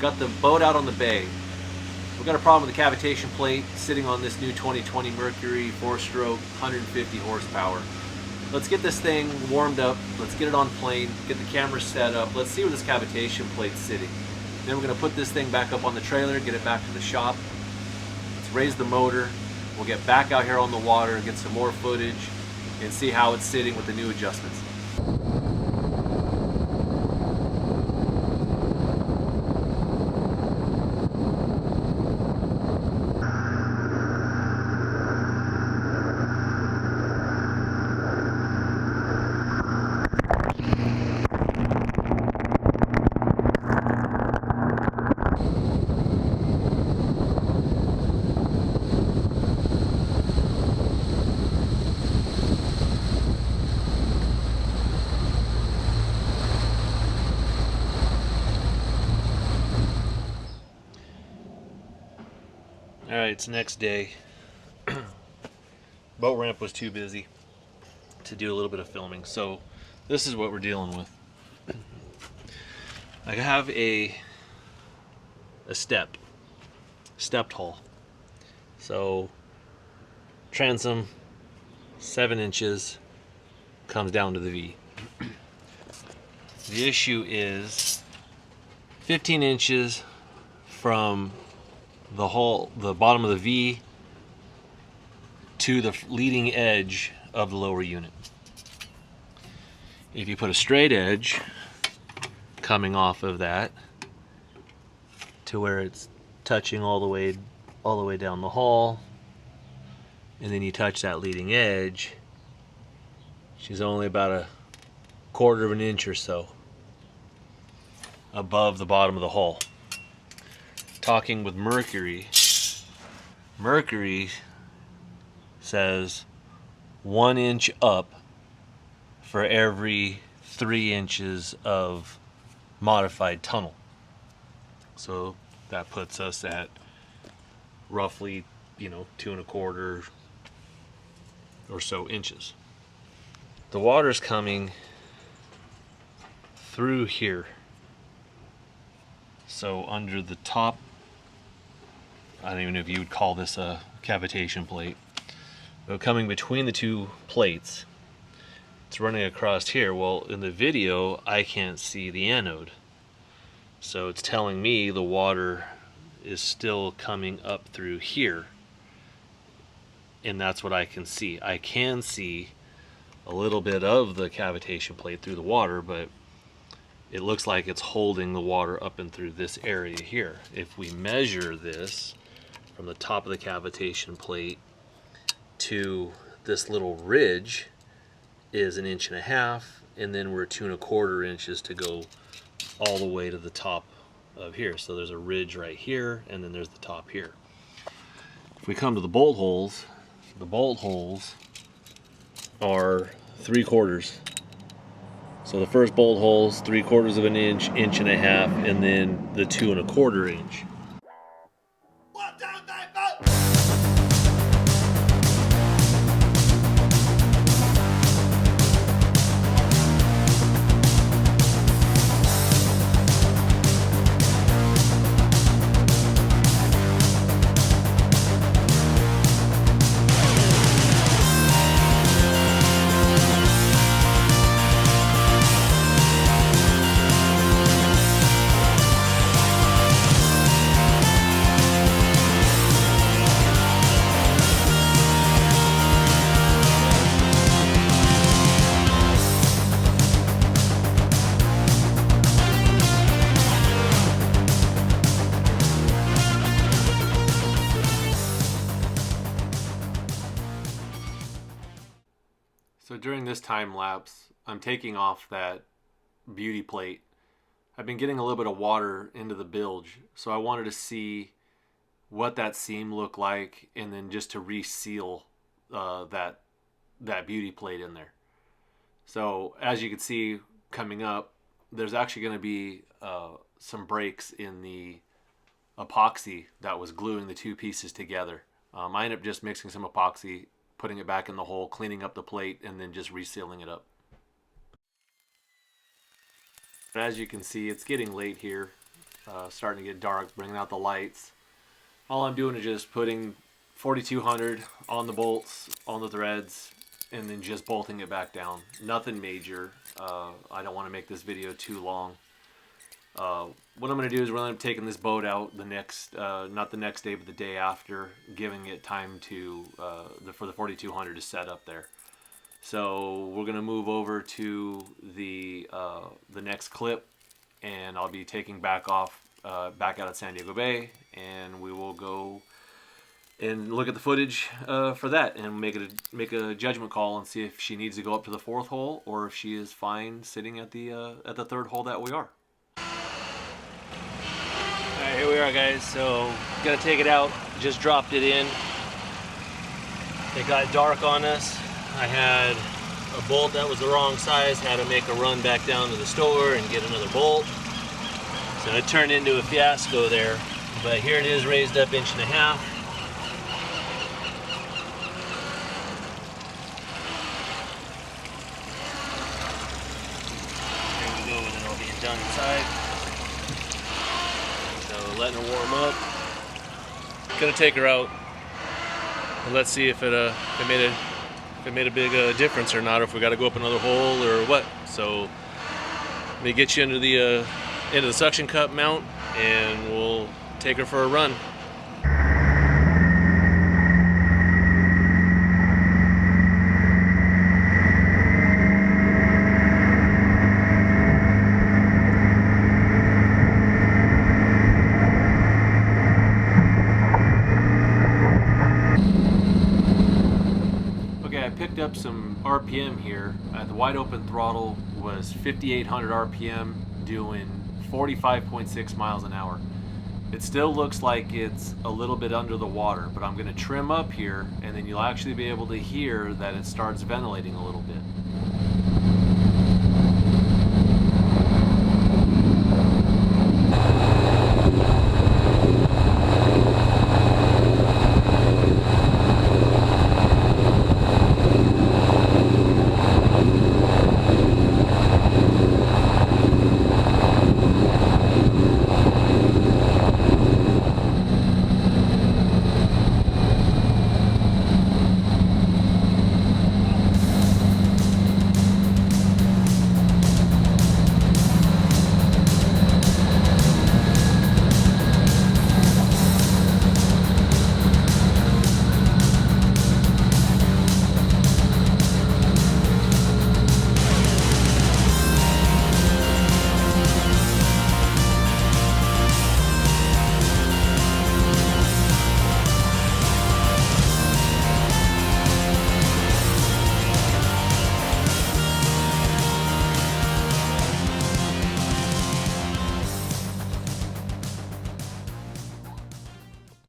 got the boat out on the bay. We've got a problem with the cavitation plate sitting on this new 2020 Mercury 4-stroke, 150 horsepower. Let's get this thing warmed up. Let's get it on plane, get the camera set up. Let's see where this cavitation plate's sitting. Then we're going to put this thing back up on the trailer, get it back to the shop. Let's raise the motor. We'll get back out here on the water, get some more footage, and see how it's sitting with the new adjustments. Alright, it's the next day. Boat ramp was too busy to do a little bit of filming, so this is what we're dealing with. I have a stepped hull. So transom 7 inches comes down to the V. The issue is 15 inches from the hull, the bottom of the V, to the leading edge of the lower unit. If you put a straight edge coming off of that to where it's touching all the way down the hull, and then you touch that leading edge, she's only about a 1/4 of an inch or so above the bottom of the hull. Talking with Mercury says 1 inch up for every 3 inches of modified tunnel. So that puts us at roughly, 2 1/4 or so inches. The water's coming through here. So under the top, I don't even know if you would call this a cavitation plate, but coming between the two plates, it's running across here. Well, in the video, I can't see the anode. So it's telling me the water is still coming up through here. And that's what I can see. I can see a little bit of the cavitation plate through the water, but it looks like it's holding the water up and through this area here. If we measure this from the top of the cavitation plate to this little ridge is 1.5 inches, and then we're 2 1/4 inches to go all the way to the top of here. So there's a ridge right here, and then there's the top here. If we come to the bolt holes are 3/4. So the first bolt hole's 3/4 of an inch, 1.5 inches, and then the 2 1/4 inch. So during this time lapse, I'm taking off that beauty plate. I've been getting a little bit of water into the bilge, so I wanted to see what that seam looked like, and then just to reseal that beauty plate in there. So as you can see coming up, there's actually going to be some breaks in the epoxy that was gluing the two pieces together. I ended up just mixing some epoxy, putting it back in the hole, cleaning up the plate, and then just resealing it up. As you can see, it's getting late here. starting to get dark, bringing out the lights. All I'm doing is just putting 4200 on the bolts, on the threads, and then just bolting it back down. Nothing major. I don't want to make this video too long. What I'm going to do is we're going to be taking this boat out the next, not the next day, but the day after, giving it time to for the 4200 to set up there. So we're going to move over to the next clip, and I'll be taking back out at San Diego Bay, and we will go and look at the footage for that and make a judgment call and see if she needs to go up to the 4th hole or if she is fine sitting at the 3rd hole that we are. Alright, here we are, guys. So gonna take it out. Just dropped it in. It got dark on us. I had a bolt that was the wrong size, had to make a run back down to the store and get another bolt. So it turned into a fiasco there. But here it is, raised up 1.5 inches. Done inside. So letting her warm up. Gonna take her out and let's see if it made a big difference or not, or if we got to go up another hole or what. So let me get you into the suction cup mount and we'll take her for a run. Picked up some RPM here. The wide open throttle was 5,800 RPM doing 45.6 miles an hour. It still looks like it's a little bit under the water, but I'm going to trim up here and then you'll actually be able to hear that it starts ventilating a little bit.